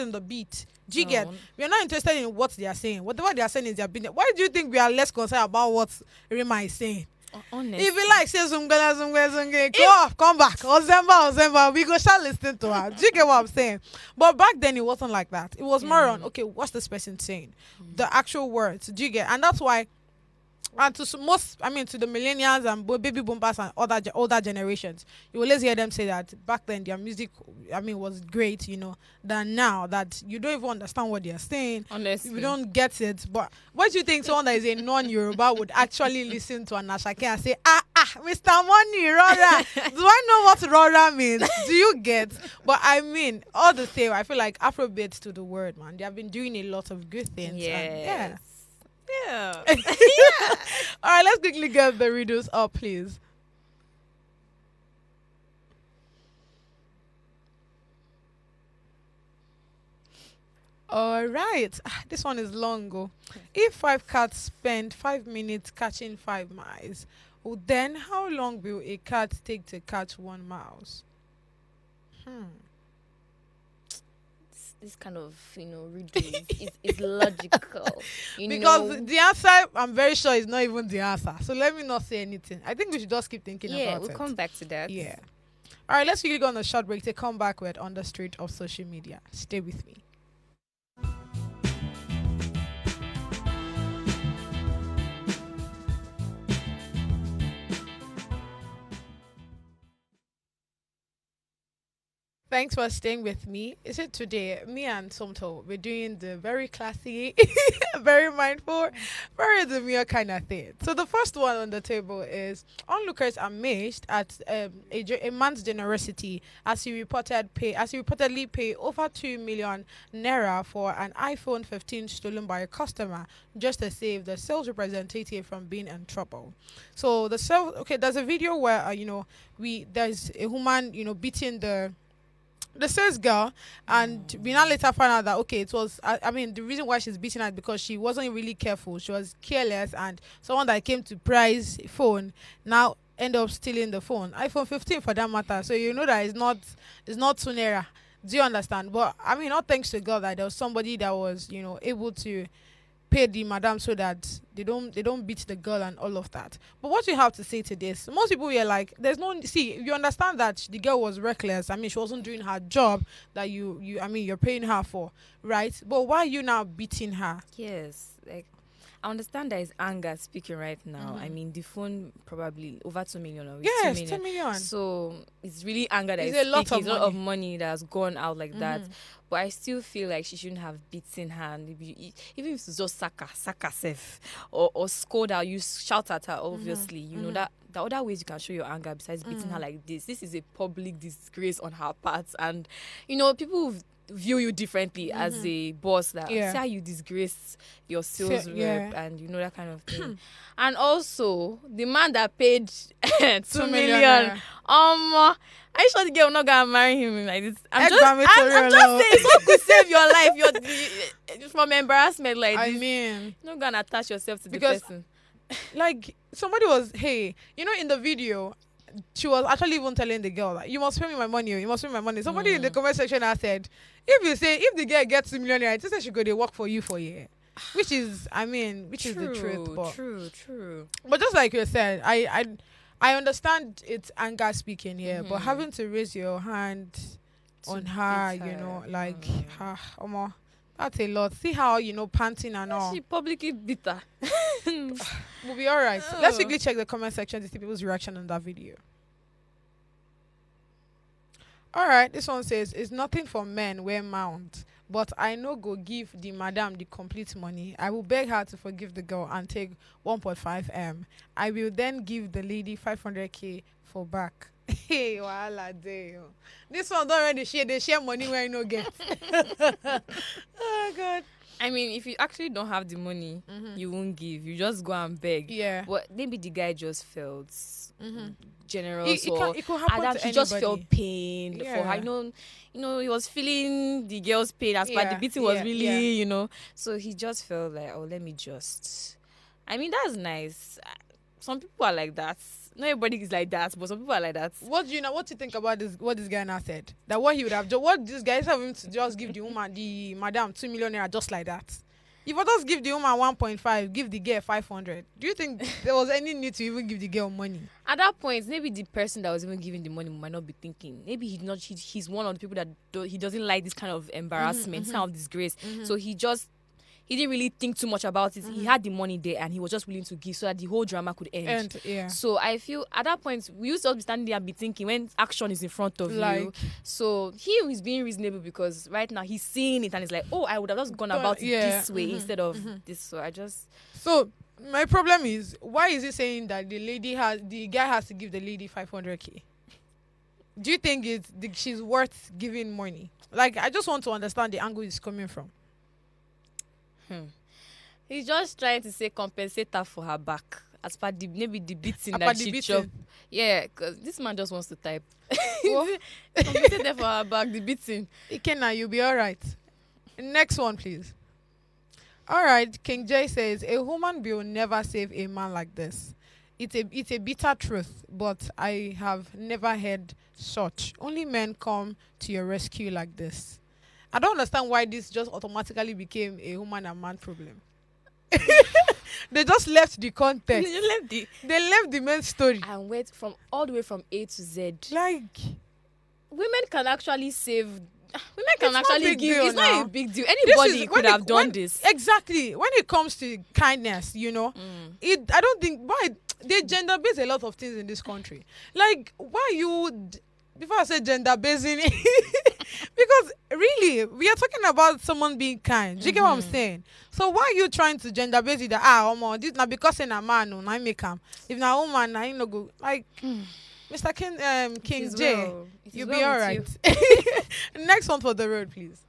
in the beat. Do you get? No. We are not interested in what they are saying. Whatever they are saying is their business. Why do you think we are less concerned about what Rima is saying? Honestly. If you like say Zungala, go off, come back. Ozemba, we go start listening to her. Do you get what I'm saying? But back then it wasn't like that. It was more on, okay, what's this person saying? The actual words. Do you get? And that's why, and to to the millennials and baby boomers and older generations, you always hear them say that back then their music, was great, than now, that you don't even understand what they are saying. Honestly. You don't get it. But what do you think someone that is a non-Yoruba would actually listen to an Ashake and say, Mr. Money, Rora? Do I know what Rora means? Do you get? But all the same, I feel like Afrobeats to the word, man. They have been doing a lot of good things. Yes. Yeah. All right, let's quickly get the riddles up, please. All right. This one is long. If 5 cats spend 5 minutes catching 5 mice, then how long will a cat take to catch 1 mouse? This kind of riddle is logical. Because the answer, I'm very sure, is not even the answer. So let me not say anything. I think we should just keep thinking about it. Yeah, we'll come back to that. Yeah. All right, let's really go on a short break to come back with On the Street of Social Media. Stay with me. Thanks for staying with me. Is it today? Me and Somto, we're doing the very classy, very mindful, very demure kind of thing. So the first one on the table is onlookers amazed at a man's generosity as he reportedly paid over 2 million naira for an iPhone 15 stolen by a customer just to save the sales representative from being in trouble. So there's a video where there's a woman beating the sales girl, and we now later found out that it was the reason why she's beating her is because she wasn't really careful. She was careless, and someone that came to price phone now end up stealing the phone, iPhone 15 for that matter. So that it's not 2 naira. Do you understand? But all thanks to God that there was somebody that was able to pay the madam so that they don't beat the girl and all of that. But what you have to say to this, most people were like, there's no, see, if you understand that the girl was reckless, she wasn't doing her job that you're paying her for, right? But why are you now beating her? Yes, I understand there is anger speaking right now. The phone probably over 2 million. Or yes, 2 million. 2 million. So it's really anger that it's is a lot speaking. of It's a lot of money that has gone out like that. But I still feel like she shouldn't have beaten her. And even if it's just sack herself or scold her, you shout at her, obviously. That the other ways you can show your anger besides beating her like this. This is a public disgrace on her part. And, people view you differently as a boss. That see how you disgrace your sales rep and that kind of thing. And also the man that paid 2 million. Are you sure the girl will not gonna marry him like this? I'm just saying, so could save your life. You're from embarrassment like this. You're not gonna attach yourself to the person. Like somebody was, in the video, she was actually even telling the girl, like, you must pay me my money. You must pay me my money. Somebody in the comment section has said, if the girl gets 2 million, I just say she go to work for you for a year. Which is, which is the truth. But, true. But just like you said, I understand it's anger speaking here, but having to raise your hand on her, that's a lot. See how, panting and all. She publicly beat her. We'll be all right. Let's quickly check the comment section to see people's reaction on that video. All right, this one says, it's nothing for men wear mount, but I no go give the madam the complete money. I will beg her to forgive the girl and take 1.5 M. I will then give the lady 500K for back. Hey, wala day. This one don't already share. They share money where I no get. Oh God. If you actually don't have the money, you won't give. You just go and beg. Yeah. But maybe the guy just felt generous, it could happen to he just anybody. felt pain for her. He was feeling the girl's pain as part the beating was really, so he just felt like, let me just. That's nice. Some people are like that. Not everybody is like that, but some people are like that. What do you know? What do you think about this? What this guy now said? That what he would have. What this guy is having to just give the woman, the madam, 2 million naira just like that. If I just give the woman 1.5, give the girl 500. Do you think there was any need to even give the girl money? At that point, maybe the person that was even giving the money might not be thinking. Maybe he's one of the people that he doesn't like this kind of embarrassment, this kind of disgrace. So he didn't really think too much about it. He had the money there and he was just willing to give so that the whole drama could end. Yeah. So I feel at that point, we used to be standing there and be thinking when action is in front of you. So he is being reasonable because right now he's seeing it and he's like, oh, I would have just gone about it this way instead of this. So my problem is, why is he saying that the guy has to give the lady 500k? Do you think she's worth giving money? Like, I just want to understand the angle he's coming from. He's just trying to say compensate her for her back as per maybe the beating that she chopped. Yeah, because this man just wants to type. Compensate her for her back, the beating. Ikenna, you'll be all right. Next one, please. All right, King J says, a woman will never save a man like this. It's a bitter truth, but I have never heard such. Only men come to your rescue like this. I don't understand why this just automatically became a woman and man problem. They just left the context. They left the main story. And went from all the way from A to Z. Like, women can actually save. Women can actually give. It's not a big deal. Anybody could have done this. Exactly. When it comes to kindness, I don't think why they gender base a lot of things in this country. Like, why you? Before I say gender basing, because really we are talking about someone being kind. Do you get what I'm saying? So why are you trying to gender base it? This now because in a man, no, I make him. If na woman, I no go like. Mr. King J, you'll be all right. Next one for the road, please.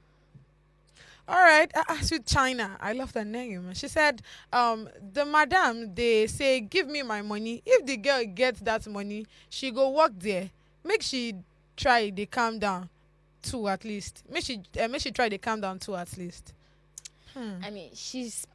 All right, with China. I love that name. She said, the madam, they say, give me my money. If the girl gets that money, she go work there. Make she try they calm down too at least. Make she try they calm down too at least. I mean, she's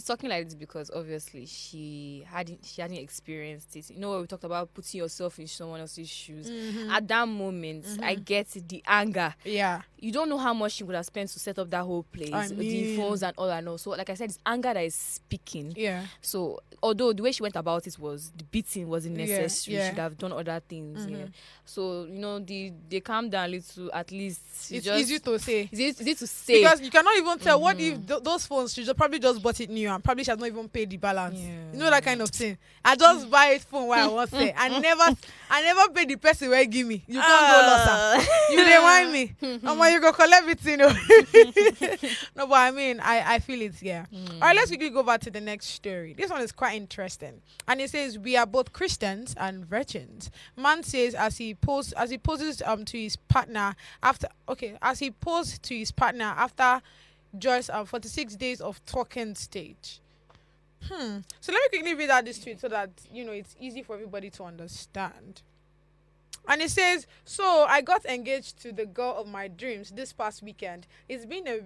talking like this because obviously she hadn't experienced it. You know, we talked about putting yourself in someone else's shoes. At that moment, I get the anger. Yeah. You don't know how much she would have spent to set up that whole place, the phones and all I know. So, like I said, it's anger that is speaking. Yeah. So, although the way she went about it was the beating wasn't necessary, she should have done other things. Yeah. So, they calm down a little. At least it's easy to say. It's easy to say because you cannot even tell what if those phones she probably just bought it new and probably she has not even paid the balance. Yeah. You know that kind of thing. I just buy it phone while I want to say. I never pay the person where give me. You can't go lost her. You didn't want me. You go collect it, No, but I mean, I feel it, yeah. All right, let's quickly go back to the next story. This one is quite interesting. And it says, we are both Christians and virgins. Man says as he poses to his partner after just 46 days of talking stage. So let me quickly read out this tweet so that it's easy for everybody to understand. And it says, so I got engaged to the girl of my dreams this past weekend. It's been a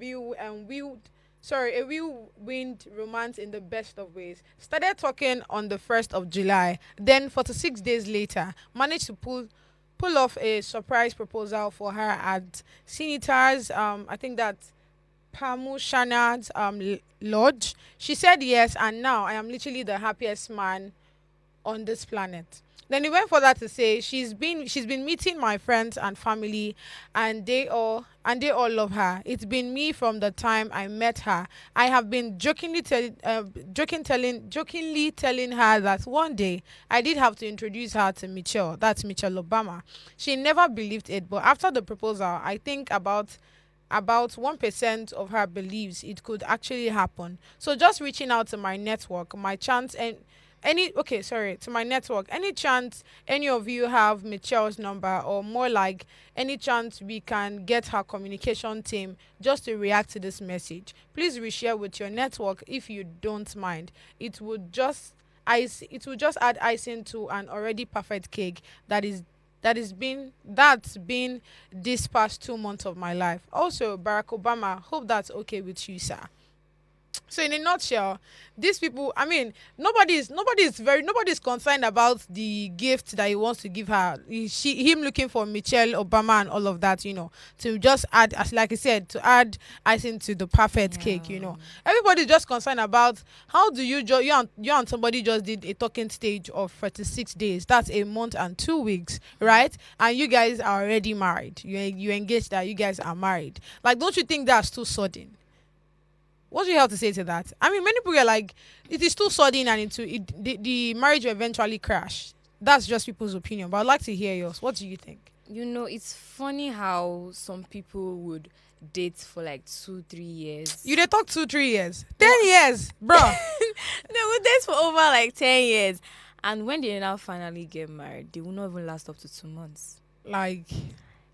whirlwind romance in the best of ways. Started talking on the 1st of July. Then 46 days later, managed to pull off a surprise proposal for her at Senators, I think that's Pamushanad's lodge. She said yes, and now I am literally the happiest man on this planet. Then he went further to say she's been meeting my friends and family, and they all love her. It's been me from the time I met her. I have been jokingly telling her that one day I did have to introduce her to Michelle. That's Michelle Obama. She never believed it, but after the proposal, I think about 1% of her believes it could actually happen. So just reaching out to my network, to my network. Any chance any of you have Michelle's number, or more like any chance we can get her communication team just to react to this message? Please reshare with your network if you don't mind. It would just add icing to an already perfect cake that's been this past 2 months of my life. Also, Barack Obama, hope that's okay with you, sir. So in a nutshell, these people, I mean, nobody's concerned about the gift that he wants to give her. Him looking for Michelle Obama and all of that, to just add, as like I said, to add icing to the perfect cake. Everybody's just concerned about how do you and somebody just did a talking stage of 36 days. That's a month and 2 weeks, right? And you guys are already married. You engaged that you guys are married. Like, don't you think that's too sudden? What do you have to say to that? I mean, many people are like, it is too sudden and the marriage will eventually crash. That's just people's opinion, but I'd like to hear yours. What do you think? It's funny how some people would date for like 2-3 years. You they talk 2-3 years, 10 years, bro. They would date for over like 10 years, and when they now finally get married, they will not even last up to 2 months. Like,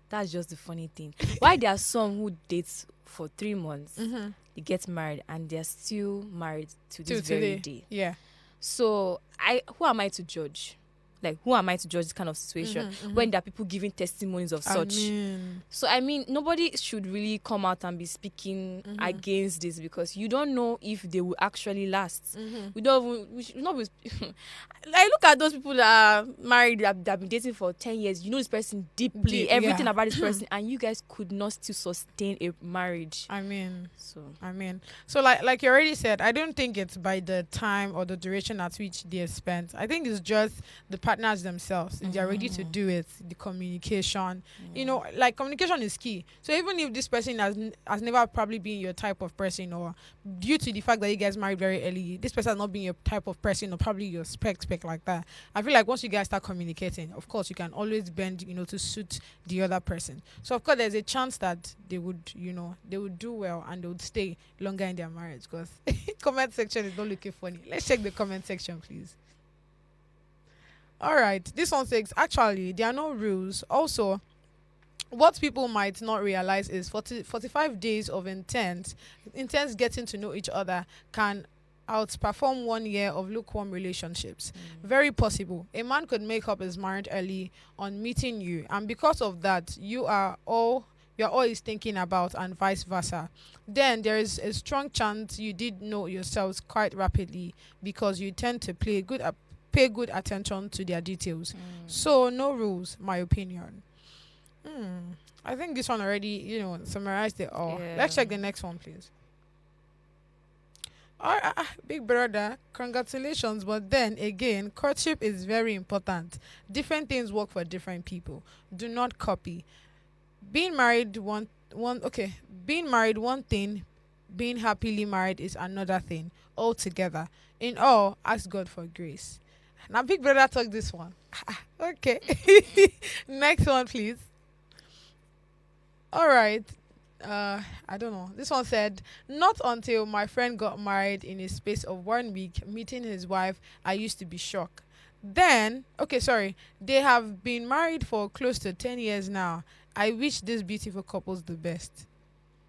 that's just the funny thing. Why there are some who date for 3 months, they get married, and they're still married to this very day. Yeah. So who am I to judge? Like, who am I to judge this kind of situation when there are people giving testimonies of such? So, I mean, nobody should really come out and be speaking against this, because you don't know if they will actually last. We should not be... Like, look at those people that are married, that have been dating for 10 years. You know this person deeply, everything about this person, and you guys could not still sustain a marriage. So like you already said, I don't think it's by the time or the duration at which they spent. I think it's just the partners themselves. If they're ready to do it, the communication. Like, communication is key. So even if this person has never probably been your type of person, or due to the fact that you guys married very early, this person has not been your type of person, or probably your spec like that, I feel like once you guys start communicating, of course you can always bend to suit the other person. So of course there's a chance that they would do well and they would stay longer in their marriage. Because comment section is not looking funny. Let's check the comment section, please. All right, this one says, actually there are no rules. Also, what people might not realize is 45 days of intense getting to know each other can outperform 1 year of lukewarm relationships. Very possible. A man could make up his mind early on meeting you, and because of that, you're all he's thinking about, and vice versa. Then there is a strong chance you did know yourselves quite rapidly, because you tend to pay good attention to their details. So no rules, my opinion. I think this one already summarized it all. Let's check the next one, please. Big brother, congratulations, but then again, courtship is very important. Different things work for different people. Do not copy. Being married one thing, being happily married is another thing altogether. In all, ask God for grace. Now, big brother, talk this one. Okay. Next one, please. All right. I don't know. This one said, not until my friend got married in a space of 1 week, meeting his wife, I used to be shocked. Then, they have been married for close to 10 years now. I wish these beautiful couples the best.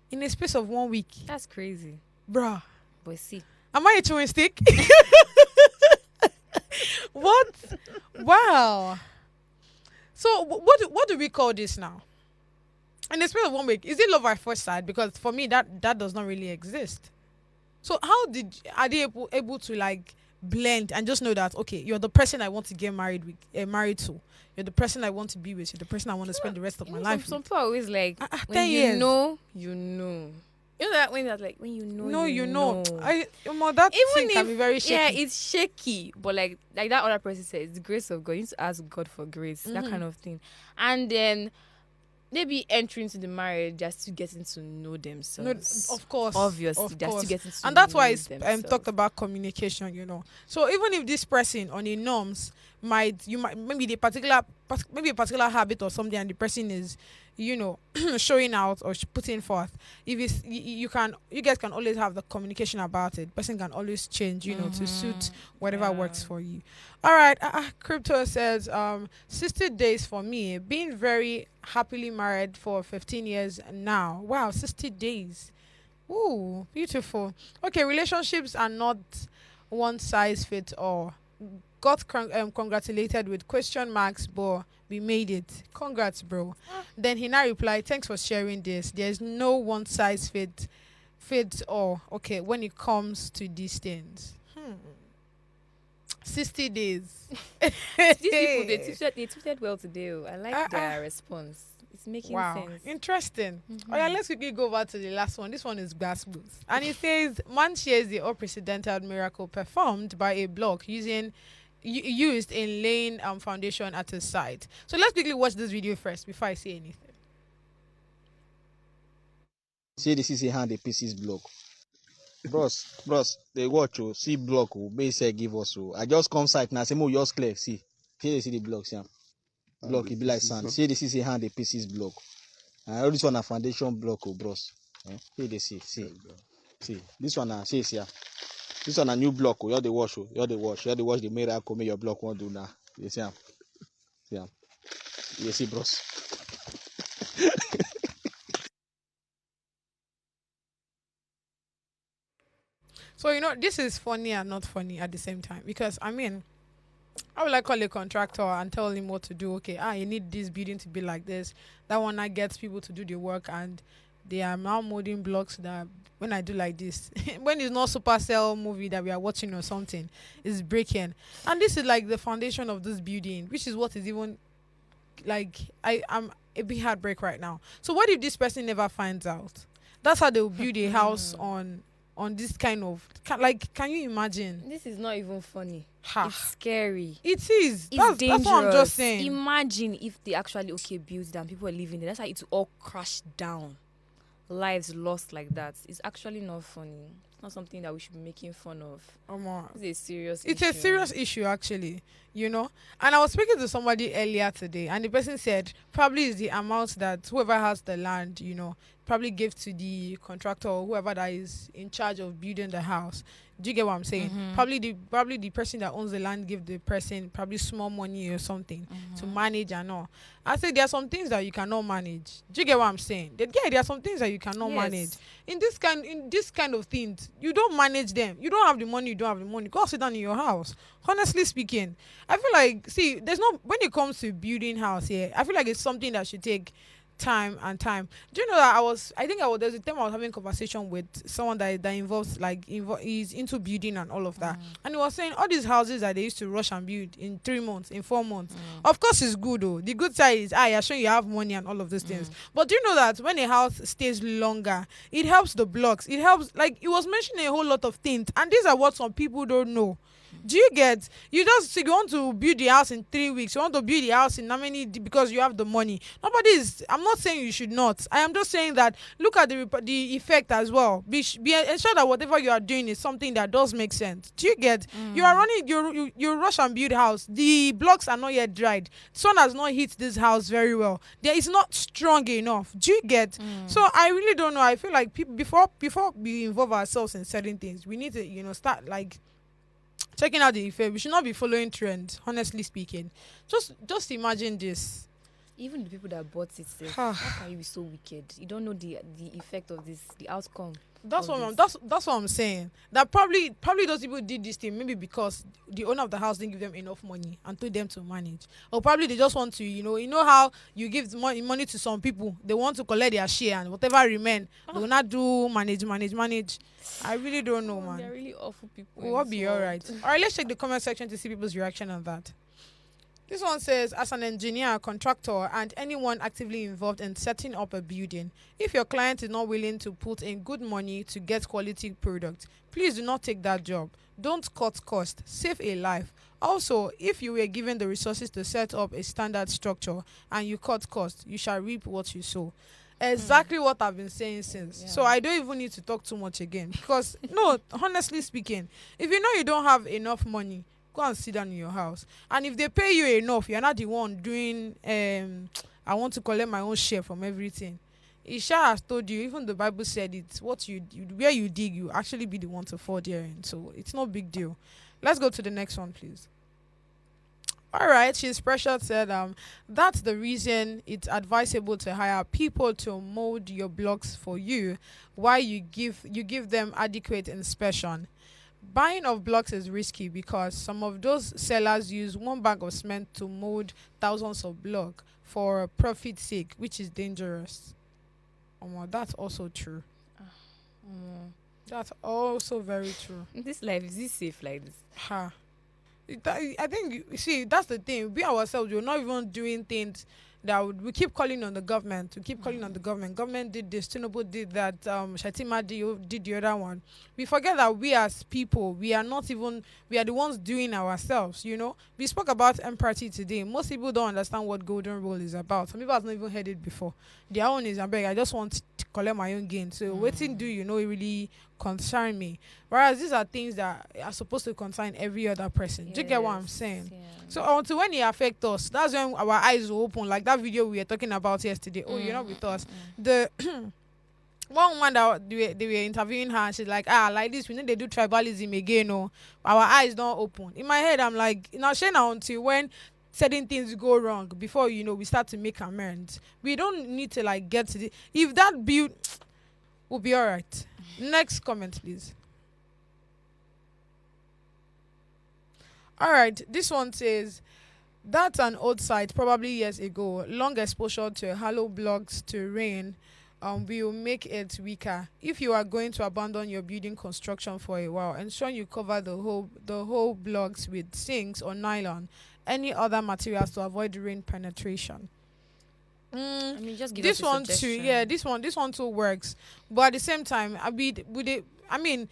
In a space of 1 week. That's crazy. Bruh. But see. Am I a chewing stick? What? Wow. So, what do we call this now? In the space of 1 week, is it love at first sight? Because for me, that does not really exist. So how are they able to like blend and just know that, okay, you're the person I want to get married to. You're the person I want to be with. You're the person I want to spend the rest of my life with. Some people are always like, 10 years. You know. You know that when that's like, when you know. No, you know. That even thing can be very shaky. Yeah, it's shaky. But like that other person says, it's the grace of God. You need to ask God for grace, that kind of thing. And then maybe entering into the marriage just to getting to know themselves. No, of course. Obviously, just to getting to and that's know why it's themselves. talked about communication, So even if this person on a norms maybe a particular habit or something, and the person is, showing out or putting forth, if it's you guys can always have the communication about it. Person can always change, to suit whatever works for you. All right. Crypto says 60 days for me, being very happily married for 15 years now. Wow, 60 days. Ooh, beautiful. Okay, relationships are not one size fits all. Got congratulated with question marks, but we made it. Congrats, bro. Then he now replied, thanks for sharing this. There's no one size fits all. Okay, when it comes to these things. 60 days. These people, they tweeted well today. Oh. I like uh, their response. It's making Wow, sense. interesting. Oh yeah, let's quickly go over to the last one. This one is gospel, and it says, "Man shares the unprecedented miracle performed by a block used in laying foundation at his site." So let's quickly watch this video first before I say anything. See, this is a hand, a pieces block. Bros, they watch, oh, see block, oh, may say give us, oh. I just come site now, say, more yours clear, see. Here they see the blocks, yeah. Block, it be like sand. See, this is a hand, a pieces block. And all this one a foundation block, oh, bros. Here they see. This one, see, yeah. This one a new block, oh, you're the wash, the miracle, may your block won't do now. You see, yeah. You see, bros. So this is funny and not funny at the same time, because I mean, how will I call a contractor and tell him what to do? Okay, you need this building to be like this. That one I gets people to do the work, and they are now molding blocks that when I do like this, when it's not Supercell movie that we are watching or something, it's breaking. And this is like the foundation of this building, which is what is even like I'm a bit heartbreak right now. So what if this person never finds out? That's how they'll build a house on this kind of can you imagine? This is not even funny. Ha. It's scary. It is. It's That's dangerous. what I'm just saying. Imagine if they actually built it and people are living there. That's how it all crashed down. Lives lost like that. It's actually not funny. It's not something that we should be making fun of. It's a serious It's issue. a serious issue, actually, And I was speaking to somebody earlier today, and the person said probably is the amount that whoever has the land, probably give to the contractor or whoever that is in charge of building the house. Do you get what I'm saying? Probably the person that owns the land give the person probably small money or something to manage and all. I say there are some things that you cannot manage. Do you get what I'm saying? There are some things that you cannot manage. In this kind of things, you don't manage them. You don't have the money. You don't have the money. Go sit down in your house. Honestly speaking, I feel like when it comes to building house here, I feel like it's something that should take time and time. Do you know that there's a time I was having a conversation with someone that involves is into building and all of that, and he was saying all these houses that they used to rush and build in 3 months, in 4 months. Of course it's good though. The good side is you're sure you have money and all of those things, but do you know that when a house stays longer, it helps the blocks, it helps, like it was mentioning a whole lot of things, and these are what some people don't know. Do you get? You want to build the house in 3 weeks. You want to build the house in how many because you have the money. I'm not saying you should not. I am just saying that look at the effect as well. Ensure that whatever you are doing is something that does make sense. Do you get? You are running. You rush and build house. The blocks are not yet dried. Sun has not hit this house very well. There is not strong enough. Do you get? So I really don't know. I feel like people before we involve ourselves in certain things, we need to start checking out the effect. We should not be following trends, honestly speaking. Just imagine this. Even the people that bought it, how can you be so wicked? You don't know the effect of this, the outcome. That's what I'm saying. That probably those people did this thing maybe because the owner of the house didn't give them enough money and told them to manage, or probably they just want to how you give money to some people, they want to collect their share and whatever remain they will not do manage. I really don't know, man. They're really awful people. We'll be all right. All right, let's check the comment section to see people's reaction on that. This one says, as an engineer, contractor, and anyone actively involved in setting up a building, if your client is not willing to put in good money to get quality product, please do not take that job. Don't cut cost. Save a life. Also, if you were given the resources to set up a standard structure and you cut cost, you shall reap what you sow. Exactly what I've been saying since. Yeah. So I don't even need to talk too much again. Because, no, honestly speaking, if you know you don't have enough money, go and sit down in your house. And if they pay you enough, you're not the one doing I want to collect my own share from everything. Isha has told you, even the Bible said it's what you where you dig, you actually be the one to fall therein. So it's no big deal. Let's go to the next one, please. All right, She's Precious said that's the reason it's advisable to hire people to mold your blocks for you while you give them adequate inspection. Buying of blocks is risky because some of those sellers use one bag of cement to mold thousands of blocks for profit's sake, which is dangerous. That's also true. That's also very true. This life, is it safe like this? Ha. I think see that's the thing. We ourselves we're not even doing things that we keep calling on the government. We keep calling on the government. Government did this. Tinubu did that. Shatima did the other one. We forget that we as people we are not even we are the ones doing ourselves. You know. We spoke about empathy today. Most people don't understand what golden rule is about. Some people have not even heard it before. Their own is I just want to collect my own gain. So waiting do it really concern me. Whereas these are things that are supposed to concern every other person. Do you get what I'm saying? Yeah. So until when it affects us, that's when our eyes will open. Like that video we were talking about yesterday. Oh, you're not with us. The one woman that they were interviewing her, she's like, like this, we need to do tribalism again. No, our eyes don't open. In my head, I'm like, now Shana, until when certain things go wrong before we start to make amends. We don't need to like get to the if that build will be all right. Next comment, please. All right, this one says that's an old site, probably years ago. Long exposure to hollow blocks to rain will make it weaker. If you are going to abandon your building construction for a while, ensure you cover the whole blocks with sinks or nylon, any other materials to avoid rain penetration. I mean, just give This us a one too, suggestion. yeah, this one too works. But at the same time, I mean,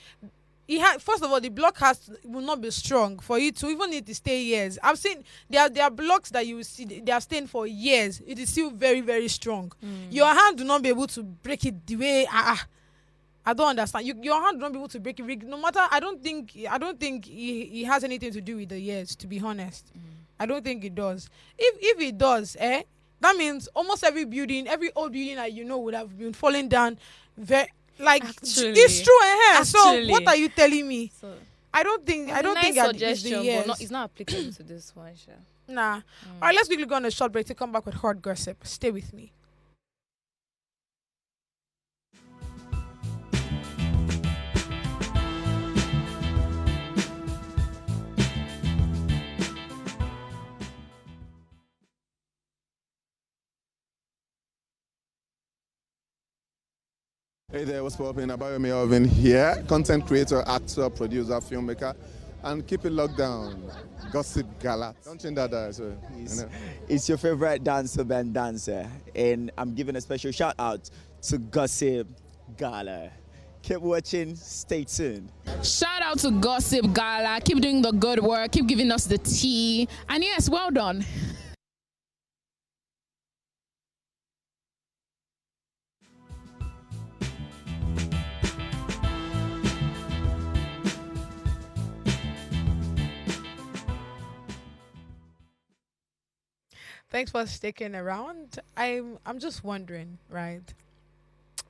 first of all, the block will not be strong for you to even need to stay years. I've seen there are blocks that you will see they are staying for years. It is still very very strong. Your hand will not be able to break it the way I don't understand. Your hand will not be able to break it. No matter, I don't think it has anything to do with the years. To be honest, I don't think it does. If it does, that means almost every old building that would have been falling down. Actually. It's true. So Actually. what are you telling me? So, I don't think nice it's the suggestion, years. but it's not applicable to this one, sure. Nah. All right, let's quickly go on a short break to come back with hot gossip. Stay with me. Hey there, what's poppin'? Abayomi Irvin here, content creator, actor, producer, filmmaker, and keep it locked down. Gossip Gala. Don't change that, so, It's your favorite dancer, Ben Dancer, and I'm giving a special shout out to Gossip Gala. Keep watching, stay tuned. Shout out to Gossip Gala. Keep doing the good work. Keep giving us the tea. And yes, well done. Thanks for sticking around. I'm just wondering, right?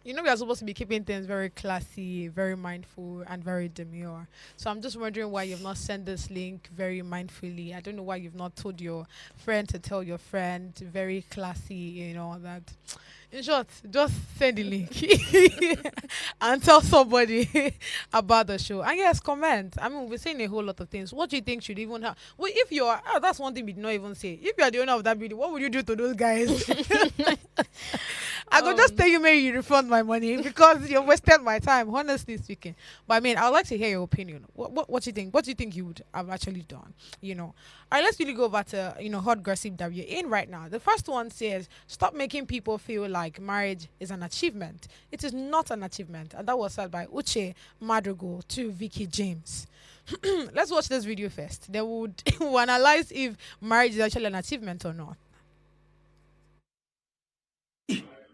We are supposed to be keeping things very classy, very mindful, and very demure. So I'm just wondering why you've not sent this link very mindfully. I don't know why you've not told your friend to tell your friend very classy, that. In short, just send the link and tell somebody about the show. And yes, comment. I mean, we're saying a whole lot of things. What do you think should even have? Well, if you're, that's one thing we did not even say. If you're the owner of that building, what would you do to those guys? I could just tell you, maybe you refund my money because you wasted my time, honestly speaking. But I mean, I would like to hear your opinion. What do you think? What do you think you would have actually done? All right, let's really go over to hot gossip that we're in right now. The first one says, stop making people feel like marriage is an achievement. It is not an achievement. And that was said by Uche Madrigal to Vicky James. Let's watch this video first. Then we'll analyze if marriage is actually an achievement or not.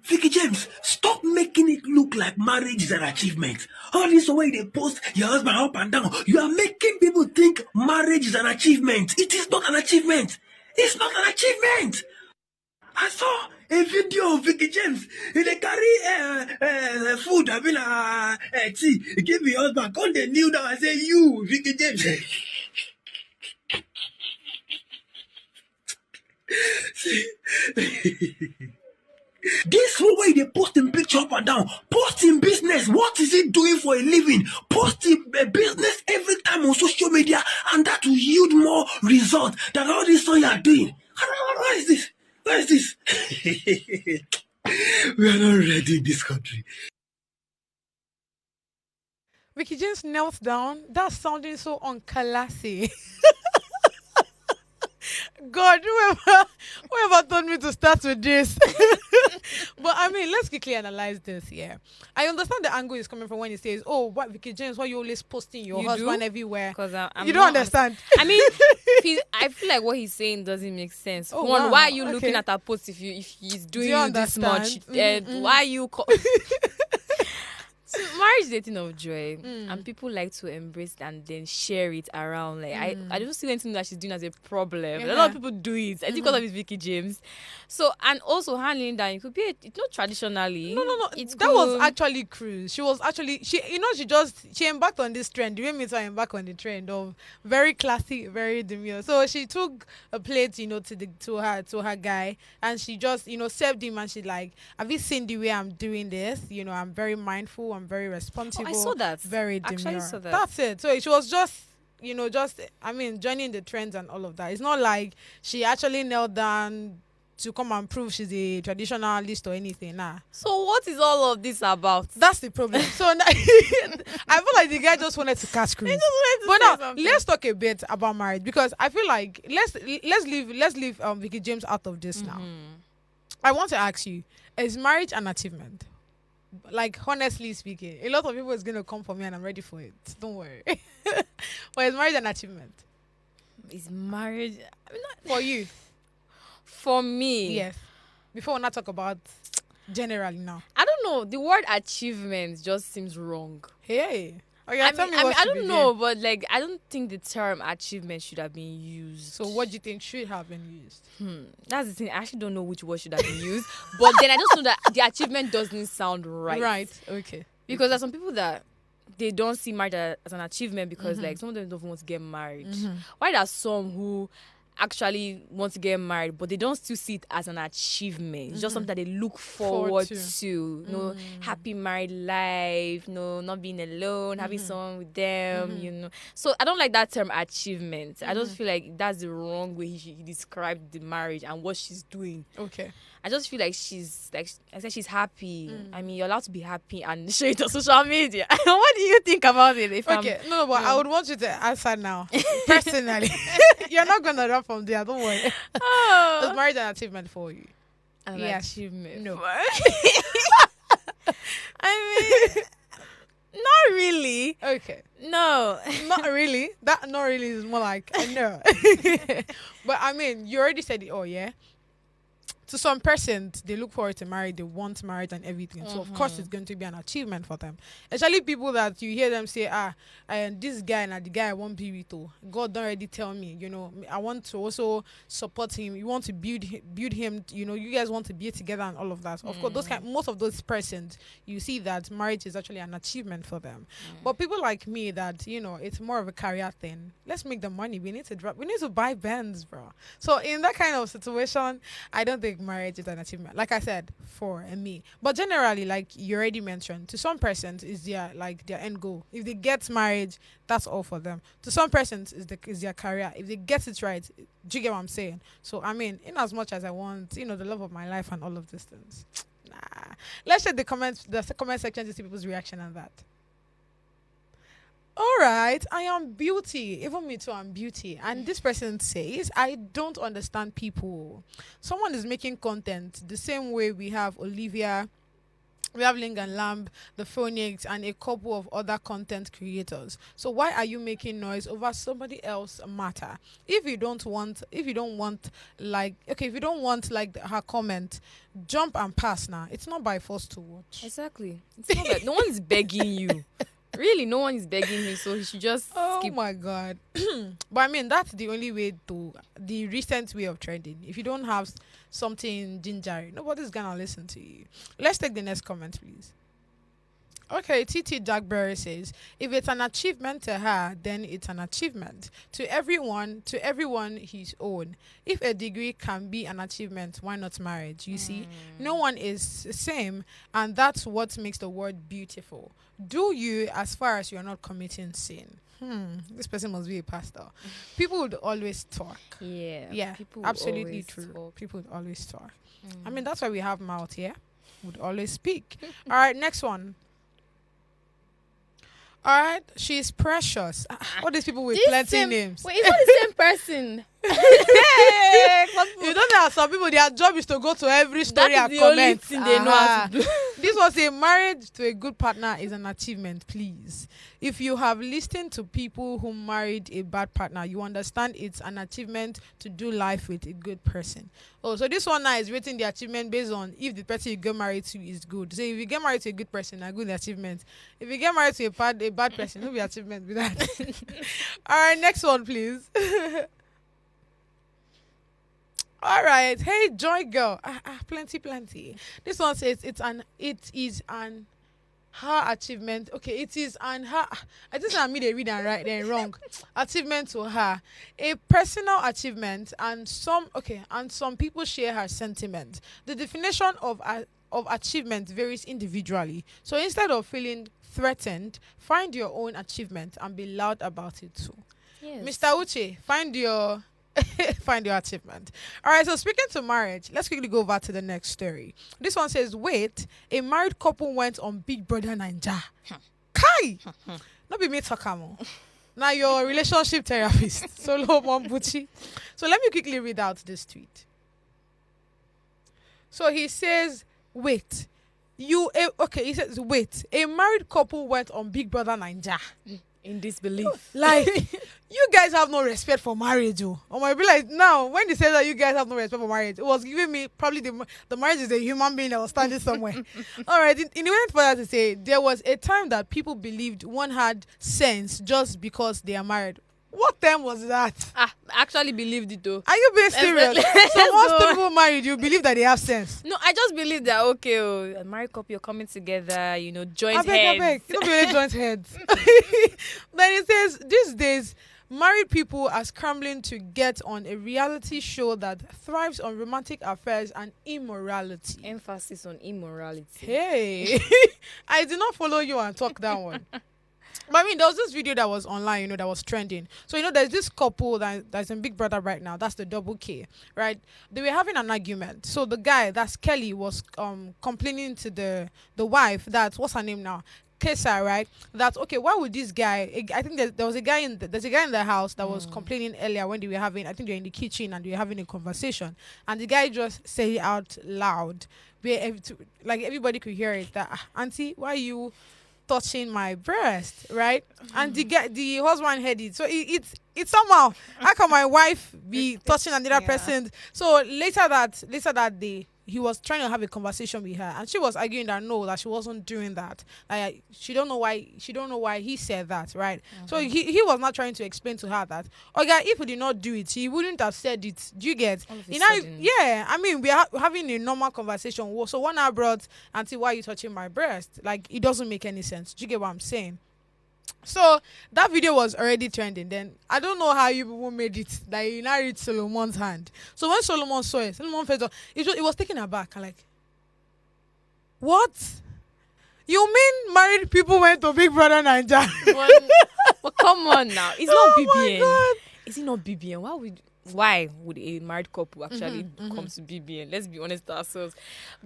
Vicky James, stop making it look like marriage is an achievement. All this way they post your husband up and down. You are making people think marriage is an achievement. It is not an achievement. It's not an achievement. I saw a video of Vicky James. They carry food, tea. Give me husband. Come they kneel down and say, you, Vicky James. This whole way they posting picture up and down, posting business. What is it doing for a living? Posting business every time on social media, and that will yield more results than all this thing you are doing. What is this? What is this? We are not ready in this country. Vicky James knelt down. That's sounding so unclassy. God, whoever told me to start with this. But I mean, let's quickly analyze this. Yeah, I understand the angle is coming from when he says, "Oh, what Vicky James? Why you always posting your husband everywhere?" Because you don't understand. I mean, I feel like what he's saying doesn't make sense. Oh, One, wow. why are you Okay. looking at her post if he's doing Do you you this much? understand? Why are you? So marriage is a thing of joy, and people like to embrace it and then share it around. Like I don't see anything that she's doing as a problem. A lot of people do it. I think because of his Vicky James. So and also handling that it could be it's not traditionally. No. It's That was actually cruise. She was actually she embarked on this trend. The way me to embark on the trend of very classy, very demure. So she took a plate, to her guy, and she just served him, and she like, have you seen the way I'm doing this? I'm very mindful. I'm very responsible. I saw that. Very demure. Actually saw that. That's it. So she was just joining the trends and all of that. It's not like she actually knelt down to come and prove she's a traditionalist or anything. Nah. So what is all of this about? That's the problem. So I feel like the guy just wanted to catch cruise. But now let's talk a bit about marriage, because I feel like let's leave Vicky James out of this now. I want to ask you: is marriage an achievement? Like, honestly speaking, a lot of people is gonna come for me, and I'm ready for it. Don't worry. But is marriage an achievement? Is marriage For you? for me? Yes. Before we not talk about generally now. I don't know. The word achievement just seems wrong. Hey. Okay, I tell mean, me what I should don't be know, there. but like I don't think the term achievement should have been used. So what do you think should have been used? That's the thing. I actually don't know which word should have been used, but then I just know that the achievement doesn't sound right. Right. Okay. Because there's some people that they don't see marriage as an achievement because like some of them don't want to get married. Why there are some who actually want to get married, but they don't still see it as an achievement. It's just something that they look forward to. Happy married life, not being alone, having someone with them, So I don't like that term achievement. I just feel like that's the wrong way he described the marriage and what she's doing. Okay. I just feel like she's like I said she's happy. I mean, you're allowed to be happy and share it on social media. What do you think about it? No, but I would want you to answer now. Personally. You're not gonna run from there, don't worry. Is marriage an achievement for you? An Yes. achievement. No. I mean, not really. Okay. No. Not really. That not really is more like no. But I mean, you already said it all, yeah? To some persons, they look forward to marriage, they want marriage and everything. So of course it's going to be an achievement for them. Especially people that you hear them say, and this guy and the guy I want be with. God don't already tell me, I want to also support him. You want to build him, you guys want to be together and all of that. Of course, most of those persons, you see that marriage is actually an achievement for them. But people like me that, it's more of a career thing. Let's make the money. We need to buy Benz, bro. So in that kind of situation, I don't think marriage is an achievement, like I said, for me. But generally, like you already mentioned, to some persons is their end goal. If they get marriage, that's all for them. To some persons is their career. If they get it right, do you get what I'm saying? So I mean, in as much as I want, the love of my life and all of these things, nah. Let's check the comment section to see people's reaction on that. All right, I am beauty. Even me too, I'm beauty. And this person says, I don't understand people. Someone is making content the same way we have Olivia, we have Ling and Lamb, the Phoenix, and a couple of other content creators. So why are you making noise over somebody else's matter? If you don't want her comment, jump and pass now. It's not by force to watch. Exactly. It's not like no one is begging you. Really, no one is begging him, so he should just skip. Oh my God. But I mean, that's the only way the recent way of trending. If you don't have something gingery, nobody's gonna listen to you. Let's take the next comment, please. Okay, TT Jackberry says, if it's an achievement to her, then it's an achievement. To everyone his own. If a degree can be an achievement, why not marriage? You see, no one is the same, and that's what makes the world beautiful. Do you, as far as you're not committing sin. This person must be a pastor. People would always talk. Yeah, people absolutely true. Talk. People would always talk. I mean, that's why we have mouth here. Would always speak. All right, next one. All right, she's precious. All these people with This plenty same- names. Wait, it's not the same person. You don't know how some people, their job is to go to every story That and is the only comment. thing they know how to do. This was a marriage to a good partner is an achievement, please. If you have listened to people who married a bad partner, you understand it's an achievement to do life with a good person. Oh, so this one now is rating the achievement based on if the person you get married to is good. So if you get married to a good person, a good achievement. If you get married to a bad person, no be achievement with that. All right, next one, please. All right, hey Joy Girl, plenty. This one says it is an her achievement. Okay, it is an her. I just want me to read and write then wrong. Achievement to her, a personal achievement, and some people share her sentiment. The definition of achievement varies individually. So instead of feeling threatened, find your own achievement and be loud about it too. Yes. Mr. Uche, find your achievement. All right, so speaking to marriage, let's quickly go over to the next story. This one says, wait, a married couple went on Big Brother Naija. Kai! Not be me talkamo. Now your relationship therapist, Solomon Buchi. So let me quickly read out this tweet. So he says, wait, he says, wait, a married couple went on Big Brother Naija. In disbelief. Like, you guys have no respect for marriage, oh. I might be like, now, when they say that you guys have no respect for marriage, it was giving me probably the marriage is a human being that was standing somewhere. All right, in the way for that to say, there was a time that people believed one had sense just because they are married. What time was that? I actually believed it though. Are you being serious? So once people married, you believe that they have sense. No, I just believe that a married couple, you're coming together, joint I heads. beg. You don't really joint heads. Then it says, these days, married people are scrambling to get on a reality show that thrives on romantic affairs and immorality. Emphasis on immorality. Hey, I did not follow you and talk that one. But I mean, there was this video that was online, that was trending. So, there's this couple that's in Big Brother right now. That's the double K, right? They were having an argument. So the guy, that's Kelly, was complaining to the wife that, what's her name now? Kesa, right? That, okay, why would this guy, I think there was a guy there's a guy in the house that was complaining earlier when they were having, I think they were in the kitchen and they were having a conversation. And the guy just said it out loud, where everybody could hear it, that, auntie, why are you touching my breast, right? And the husband heard it. So it's somehow, how can my wife be touching another person? So later that day, he was trying to have a conversation with her, and she was arguing that no, that she wasn't doing that. Like, she don't know why he said that, right? So he was not trying to explain to her that, okay, if he did not do it, he wouldn't have said it. Do you get? Yeah. I mean, we are having a normal conversation. So one hour brought, auntie, why are you touching my breast? Like, it doesn't make any sense. Do you get what I'm saying? So that video was already trending. Then I don't know how you people made it. Like, you now read Solomon's hand. So when Solomon saw it, Solomon felt it was taken aback. I'm like, what? You mean married people went to Big Brother Naija? But come on now, it's not BBN. God. Is it not BBN? Why would a married couple actually come to BBN? Let's be honest with ourselves.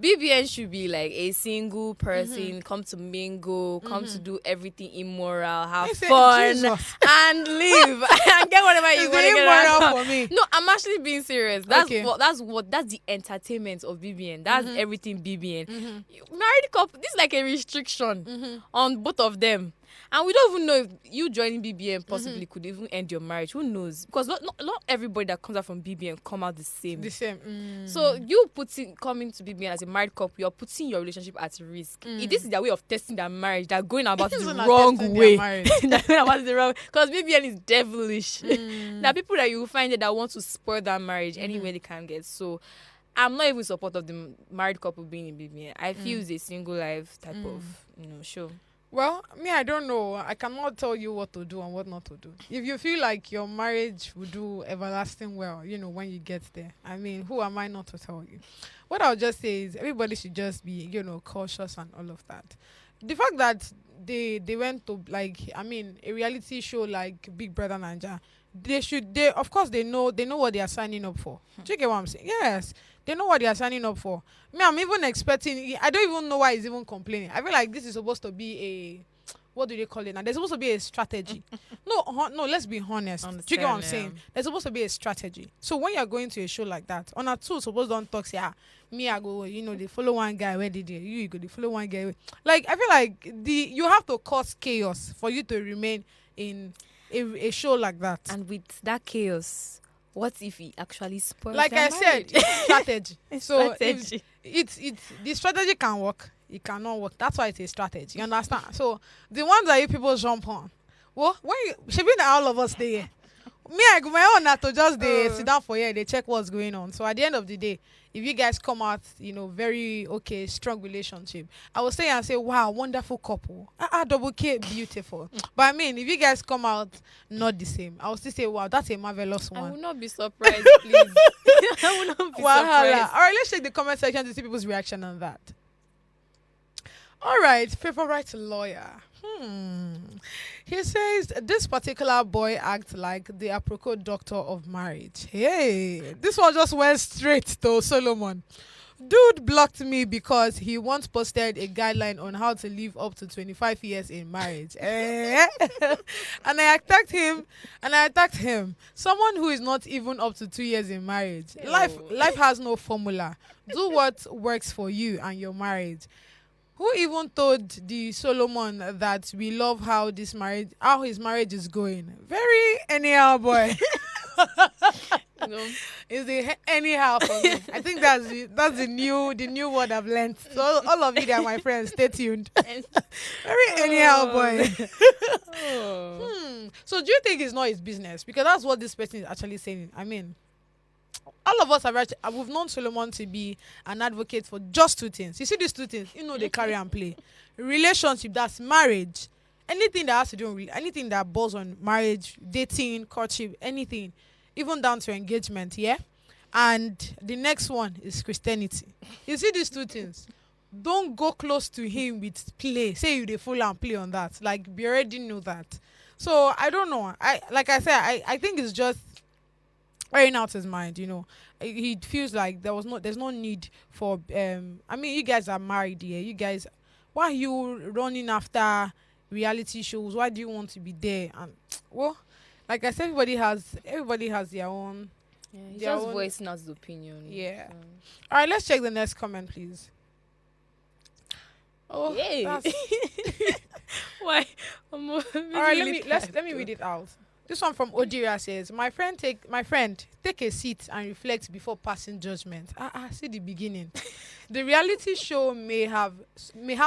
BBN should be like a single person, come to mingle, come to do everything immoral, have fun, and live and get whatever you want to get immoral for me. No, I'm actually being serious. That's that's the entertainment of BBN. That's everything BBN. Married couple, this is like a restriction on both of them. And we don't even know if you joining BBN possibly could even end your marriage. Who knows? Because not everybody that comes out from BBN come out the same. So you coming to BBN as a married couple, you're putting your relationship at risk. This is their way of testing their marriage. They're going about it the wrong way. They're going about it the wrong way. Because BBN is devilish. There are people that you will find that want to spoil that marriage any way they can get. So I'm not even in support of the married couple being in BBN. I feel it's a single life type of show. Well, me, I don't know. I cannot tell you what to do and what not to do. If you feel like your marriage will do everlasting well, when you get there, I mean, who am I not to tell you? What I'll just say is everybody should just be, cautious and all of that. The fact that they went to, a reality show like Big Brother Naija, of course they know what they are signing up for. Do you get what I'm saying? Yes. They know what they are signing up for. Me, I'm even expecting. I don't even know why he's even complaining. I feel like this is supposed to be what do they call it now? There's supposed to be a strategy. No, let's be honest. Do you get what I'm saying? There's supposed to be a strategy. So when you're going to a show like that, on a two, suppose don't talk, say, me, I go, they follow one guy, where did you go, they follow one guy. Like, I feel like you have to cause chaos for you to remain in a show like that. And with that chaos, what if he actually spoils like I said, it's strategy. So strategy. It's the strategy can work, it cannot work. That's why it's a strategy. You understand? So the ones that you people jump on, well, when you should be all of us there. Me, I go my own not to just sit down for here, they check what's going on. So at the end of the day, if you guys come out, very okay, strong relationship, I will say and say, wow, wonderful couple. Double K, beautiful. But I mean, if you guys come out not the same, I will still say, wow, that's a marvelous one. I will not be surprised, please. I will not be surprised. All right, let's check the comment section to see people's reaction on that. All right, favorite lawyer. He says this particular boy acts like the apropos doctor of marriage. Hey, this one just went straight to Solomon. Dude blocked me because he once posted a guideline on how to live up to 25 years in marriage. And I attacked him. Someone who is not even up to 2 years in marriage. Life has no formula. Do what works for you and your marriage. Who even told the Solomon that we love how his marriage is going? Very anyhow boy. Is the anyhow for me? I think that's the new word I've learned. So all of you that are my friends, stay tuned. Very anyhow boy. So do you think it's not his business? Because that's what this person is actually saying. I mean, all of us we've known Solomon to be an advocate for just two things. You see these two things, they carry and play. Relationship, that's marriage. Anything that has to do with anything that balls on marriage, dating, courtship, anything, even down to engagement, yeah? And the next one is Christianity. You see these two things. Don't go close to him with play. Say you dey full and play on that. Like, we already know that. So I don't know. I think it's just airing out his mind, He feels like there's no need for I mean, you guys are married here. You guys, why are you running after reality shows? Why do you want to be there? And well, like I said, everybody has their own. Yeah, he's just voicing out his opinion. Yeah. All right, let's check the next comment, please. Oh, yay. Why? All right, let me read it out. This one from Odira says, my friend, take a seat and reflect before passing judgment. See the beginning. The reality show may have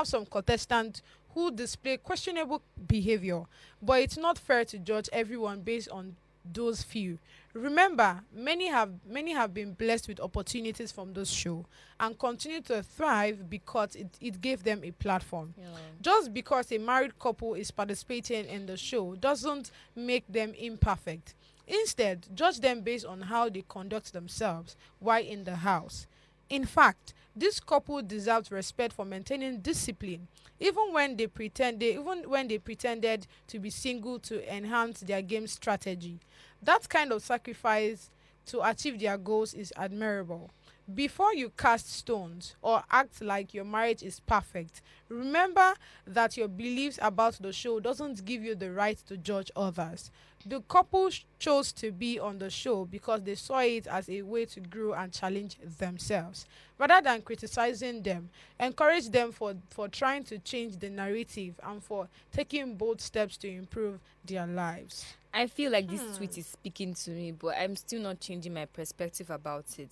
some contestants who display questionable behavior, but it's not fair to judge everyone based on those few. Remember, many have been blessed with opportunities from this show and continue to thrive because it gave them a platform. Yeah. Just because a married couple is participating in the show doesn't make them imperfect. Instead, judge them based on how they conduct themselves while in the house. In fact, this couple deserves respect for maintaining discipline, even when they pretended to be single to enhance their game strategy. That kind of sacrifice to achieve their goals is admirable. Before you cast stones or act like your marriage is perfect, remember that your beliefs about the show doesn't give you the right to judge others. The couple chose to be on the show because they saw it as a way to grow and challenge themselves. Rather than criticizing them, encourage them for trying to change the narrative and for taking bold steps to improve their lives. I feel like this tweet is speaking to me, but I'm still not changing my perspective about it.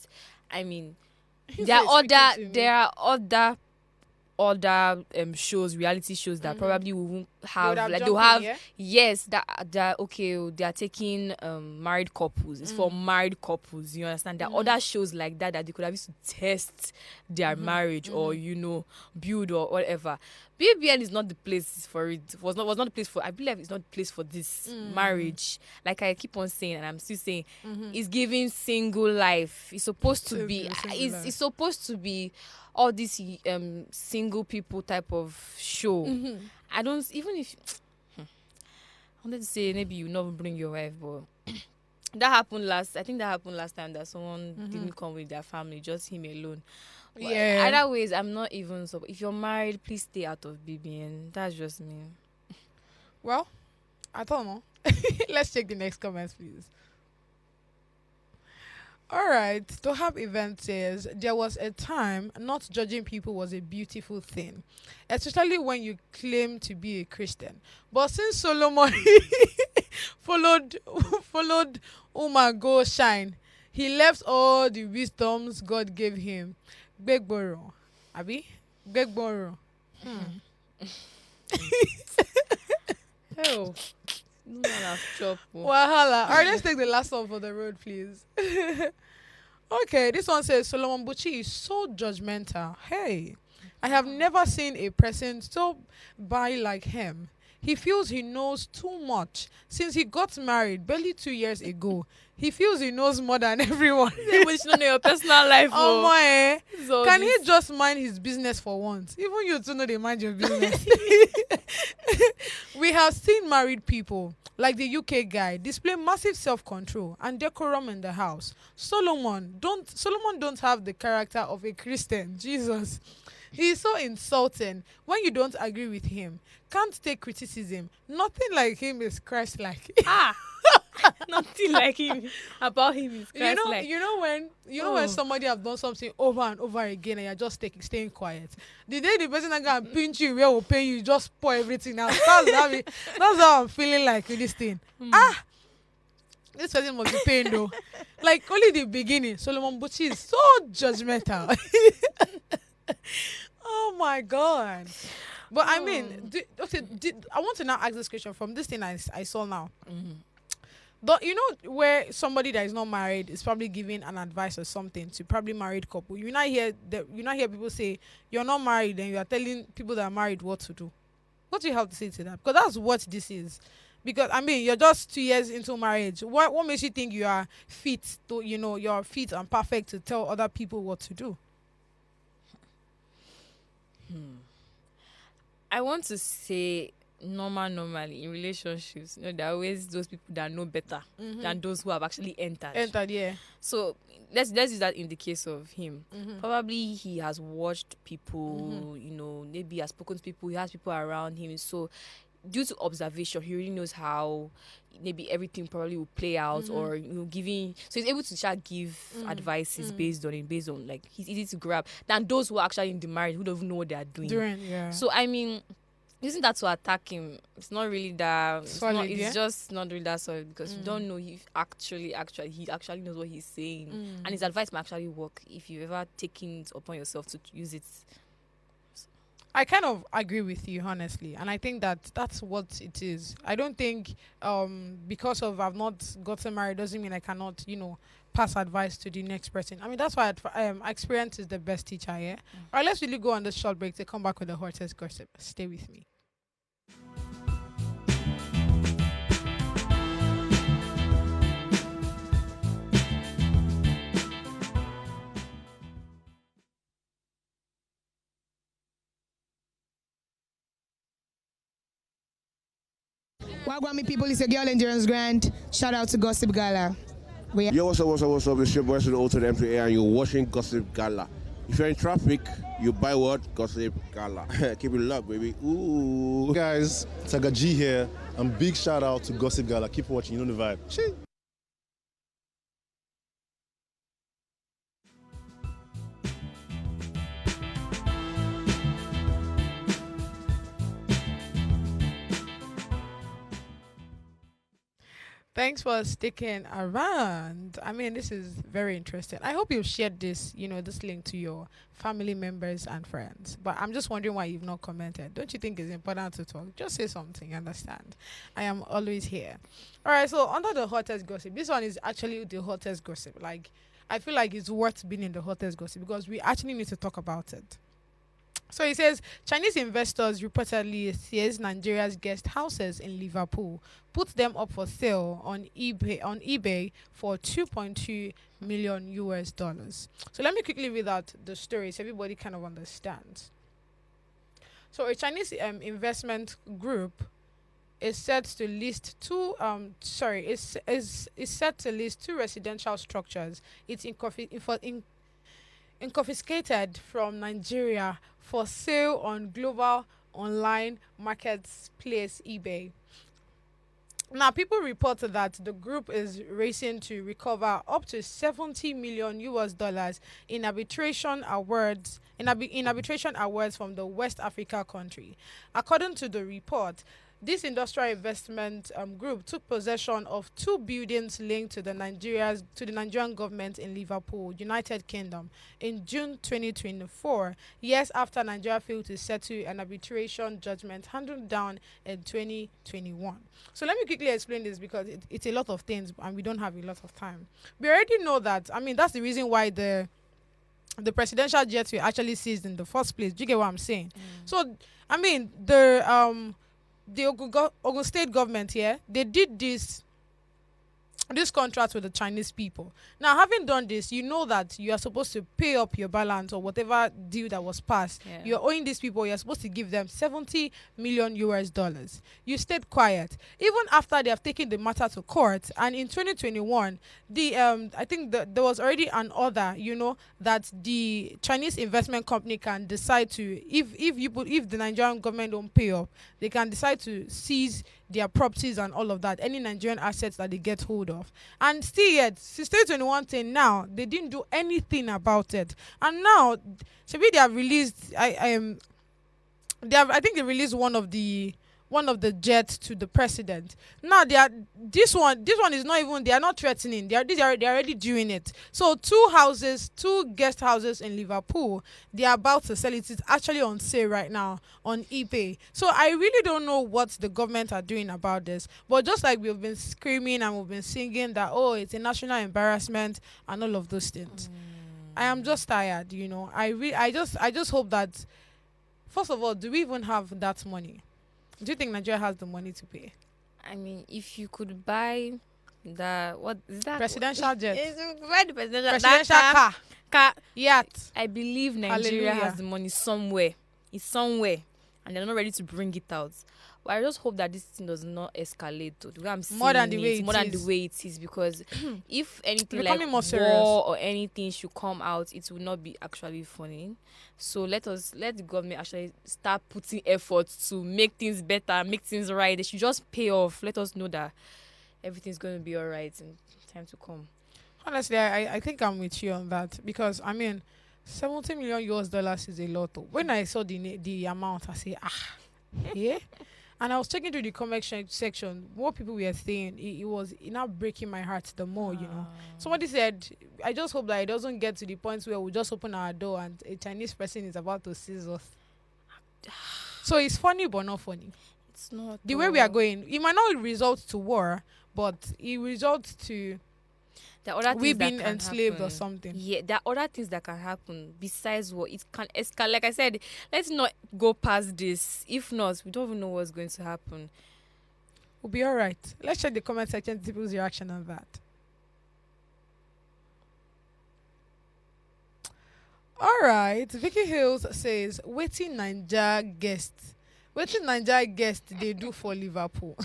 I mean, there are other shows, reality shows that probably won't have, they'll have, yes, that okay, they are taking married couples. It's for married couples, you understand? There are other shows like that they could have used to test their marriage or build or whatever. BBN is not the place for it. Was not the place for. I believe it's not the place for this marriage. Like I keep on saying, and I'm still saying, it's giving single life. It's supposed to be. It's supposed to be all this single people type of show. I don't even if. I wanted to say maybe you never bring your wife, but that happened last. I think that happened last time that someone didn't come with their family, just him alone. But either ways, I'm not even so. If you're married, please stay out of BBN. That's just me. Well, I don't know. Let's check the next comments, please. All right. To have event says there was a time not judging people was a beautiful thing, especially when you claim to be a Christian. But since Solomon followed followed Uma go shine, he left all the wisdoms God gave him. Begboro, Abi, Begboro. Oh, no man have chop. Wahala. All right, let's take the last one for the road, please. Okay, this one says Solomon Buchi is so judgmental. Hey, I have never seen a person so by like him. He feels he knows too much. Since he got married barely 2 years ago, he feels he knows more than everyone. Which don't know your personal life. Oh my! So Can this- he just mind his business for once? Even you two know they mind your business. We have seen married people like the UK guy display massive self-control and decorum in the house. Solomon don't have the character of a Christian. Jesus. He is so insulting when you don't agree with him. Can't take criticism. Nothing like him is Christ-like. Nothing like him about him is You know, Christ-like. when somebody have done something over and over again and you're just staying quiet. The day the person that go and pinch you, where will pay you, just pour everything out. That's how I'm feeling like with this thing. This person must be paying though. Like only the beginning. Solomon Buchi is so judgmental. Oh my god. But I mean, I want to now ask this question from this thing I saw now. You know where somebody that is not married is probably giving an advice or something to probably married couple. You not hear people say you're not married and you are telling people that are married what to do. What do you have to say to that? Because that's what this is. Because I mean, you're just 2 years into marriage. What makes you think you are fit to you're fit and perfect to tell other people what to do? I want to say normally in relationships, there are always those people that know better than those who have actually entered. Yeah. So let's use that in the case of him. Probably he has watched people, maybe he has spoken to people, he has people around him. So due to observation, he really knows how maybe everything probably will play out, or giving. So he's able to try give advices based on like he's easy to grab than those who are actually in the marriage who don't even know what they are doing. Yeah. So I mean, using that to attack him, it's not really that solid. It's just not really that solid because you don't know if he actually knows what he's saying, and his advice might actually work if you've ever taken it upon yourself to use it. I kind of agree with you, honestly, and I think that's what it is. I don't think because of I've not gotten married doesn't mean I cannot, pass advice to the next person. I mean, that's why experience is the best teacher, yeah? All right, let's really go on this short break to come back with the hottest gossip. Stay with me. Wagwami people, it's your girl Endurance Grant. Shout out to Gossip Gala. Yo, what's up? It's your boy, the Auto MPA, and you're watching Gossip Gala. If you're in traffic, you buy what? Gossip Gala. Keep it locked, baby. Ooh. Guys, Taga G here, and big shout out to Gossip Gala. Keep watching, you know the vibe. Shit. Thanks for sticking around. I mean, this is very interesting. I hope you've shared this, this link to your family members and friends. But I'm just wondering why you've not commented. Don't you think it's important to talk? Just say something, understand? I am always here. All right, so under the hottest gossip, this one is actually the hottest gossip. Like, I feel like it's worth being in the hottest gossip because we actually need to talk about it. So he says Chinese investors reportedly seized Nigeria's guest houses in Liverpool, put them up for sale on eBay for 2.2 million US dollars. So let me quickly read out the story so everybody kind of understands. So a Chinese investment group is set to list is set to list two residential structures. It's confiscated from Nigeria for sale on global online marketplace eBay. Now, people reported that the group is racing to recover up to 70 million US dollars in arbitration awards in arbitration awards from the West Africa country. According to the report, this industrial investment group took possession of 2 buildings linked to the Nigerian government in Liverpool, United Kingdom, in June 2024, years after Nigeria failed to settle an arbitration judgment handed down in 2021. So let me quickly explain this because it's a lot of things and we don't have a lot of time. We already know that. I mean, that's the reason why the presidential jets were actually seized in the first place. Do you get what I'm saying? So, I mean, the Ogun State government here, they did this contract with the Chinese people. Now, having done this, you know that you are supposed to pay up your balance or whatever deal that was passed. Yeah. You're owing these people, you're supposed to give them 70 million US dollars. You stayed quiet. Even after they have taken the matter to court, and in 2021, I think there was already an order, that the Chinese investment company can decide to, if the Nigerian government don't pay up, they can decide to seize their properties and all of that, any Nigerian assets that they get hold of. And still yet, since 2021 till now, they didn't do anything about it. And now, maybe they have released, I think they released one of the jets to the president. Now this one is not even, they are not threatening. They're already doing it. So 2 guest houses in Liverpool, they are about to sell it. It's actually on sale right now on eBay. So I really don't know what the government are doing about this. But just like we've been screaming and we've been singing that, oh, it's a national embarrassment and all of those things. I am just tired, I just hope that, first of all, do we even have that money? Do you think Nigeria has the money to pay? I mean, if you could buy what is that? Presidential jet. Buy the Presidential car. Yacht. I believe Nigeria Hallelujah. has the money somewhere. It's somewhere, and they're not ready to bring it out. But I just hope that this thing does not escalate to the way I'm seeing More than the way it is, because if anything like becoming more serious. war or anything should come out, it will not be actually funny. So let the government actually start putting effort to make things better, make things right. They should just pay off. Let us know that everything's going to be all right in time to come. Honestly, I think I'm with you on that because, I mean, 70 million US dollars is a lot. When I saw the amount, I say, yeah. And I was checking through the comment section. What people were saying, it was now breaking my heart the more, Somebody said, I just hope that it doesn't get to the point where we just open our door and a Chinese person is about to seize us. So it's funny, but not funny. It's not. The way we are going, it might not result to war, but it results to we've been enslaved or something. Yeah, there are other things that can happen besides what it can escalate. Like I said, let's not go past this. If not, we don't even know what's going to happen. We'll be all right. Let's check the comment section, people's reaction on that. All right. Vicky Hills says, waiting Naija guest they do for Liverpool.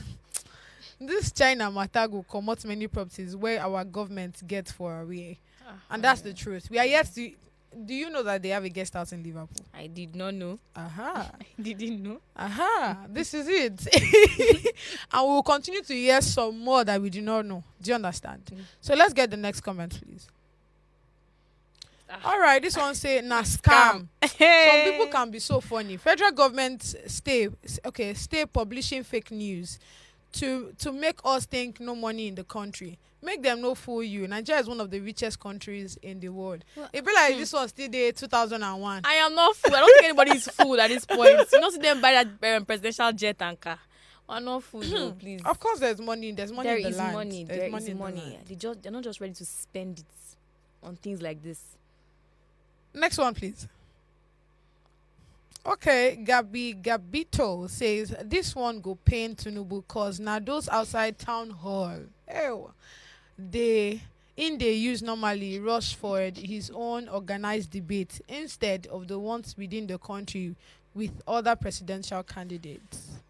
This China matter go comot many properties where our government get for away. And that's the truth. We are yet to. Do you know that they have a guest house in Liverpool? I did not know. Aha. I didn't know. Aha. This is it. And we will continue to hear some more that we do not know. Do you understand? So let's get the next comment, please. All right, this one say na scam. Some people can be so funny. Federal government stay publishing fake news to make us think no money in the country. Make them no fool you. Nigeria is one of the richest countries in the world. It be like this was still there 2001. I am not fool. I don't think anybody is fool at this point. You not see them buy that presidential jet and car. I'm not fool, no, please. Of course, there's money. There's money in the land. Money. There is money. They're not just ready to spend it on things like this. Next one, please. Okay, Gabito says this one go pain Tinubu cause now those outside town hall, they use normally rush for his own organized debate instead of the ones within the country with other presidential candidates.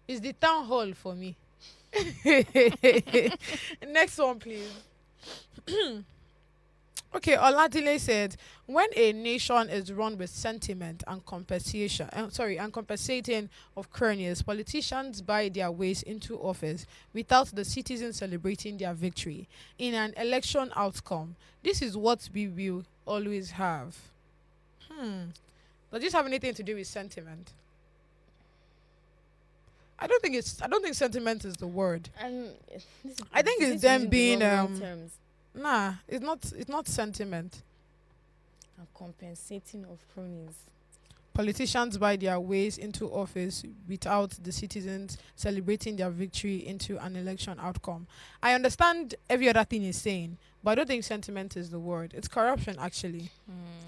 It's the town hall for me. Next one, please. Okay, Oladile said, when a nation is run with sentiment and and compensating of cronies, politicians buy their ways into office without the citizens celebrating their victory in an election outcome. This is what we will always have. Does this have anything to do with sentiment? I don't think sentiment is the word. I think it's them being terms. Nah, it's not sentiment. And compensating of cronies. Politicians buy their ways into office without the citizens celebrating their victory into an election outcome. I understand every other thing he's saying, but I don't think sentiment is the word. It's corruption, actually.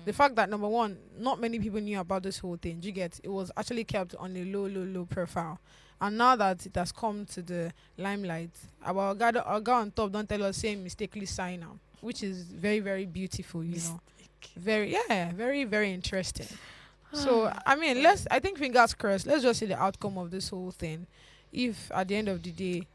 The fact that, number one, not many people knew about this whole thing. You get, it was actually kept on a low profile. And now that it has come to the limelight, our guy on top don't tell us saying mistakenly sign now, which is very, very beautiful, you know. Very, very interesting. So, I mean, I think fingers crossed, let's just see the outcome of this whole thing. If at the end of the day,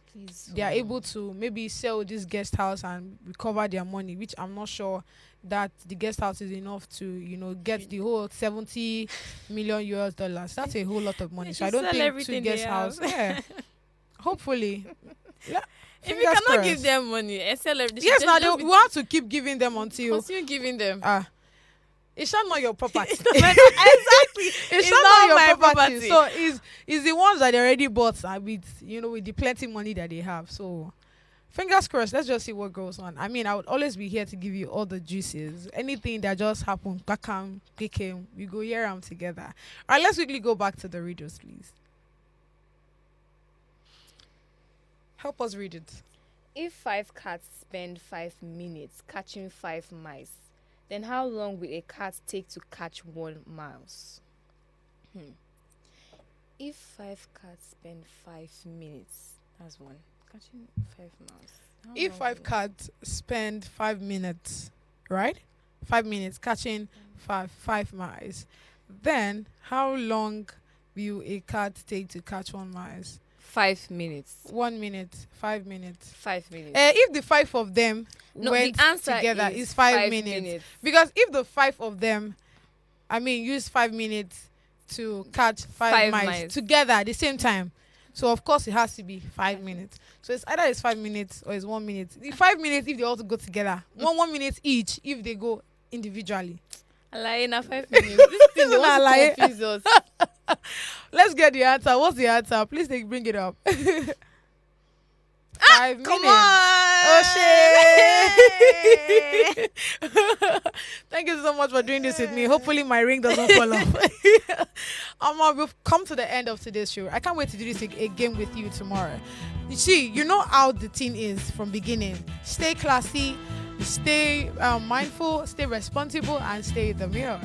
they are able to maybe sell this guest house and recover their money, which I'm not sure that the guest house is enough to, you know, get the whole 70 million US dollars. That's a whole lot of money. So I don't think two guest house. Yeah. Hopefully. Yeah. If you cannot give them money, sell everything. Yes, now we have to keep giving them until continue giving them. It's not your property. Exactly. It's not your property. So it's the ones that they already bought with, you know, with the plenty money that they have. So fingers crossed. Let's just see what goes on. I mean, I would always be here to give you all the juices. Anything that just happened, we go hear them together. All right, let's quickly go back to the readers, please. Help us read it. If 5 cats spend 5 minutes catching 5 mice, then how long will a cat take to catch 1 mouse? If 5 cats spend 5 minutes, that's one. Catching 5 mouse. If 5 cats spend 5 minutes, right? 5 minutes catching five mice, then how long will a cat take to catch 1 mouse? 5 minutes. 1 minute. 5 minutes. 5 minutes. If the 5 of them went the answer together, is 5 minutes. Because if the 5 of them, use 5 minutes to catch 5 mice together at the same time. So of course it has to be 5 minutes. So it's either 5 minutes or it's 1 minute. The 5 minutes if they also go together. 1 minute each if they go individually. Like na 5 minutes. This thing they want to confuse us. Let's get the answer. What's the answer? Please bring it up. 5 minutes. Come on. Oh shit. Thank you so much for doing this with me. Hopefully my ring doesn't fall off. We've come to the end of today's show. I can't wait to do this again with you tomorrow. You see, you know how the thing is from beginning. Stay classy, stay mindful, stay responsible, and stay the mirror.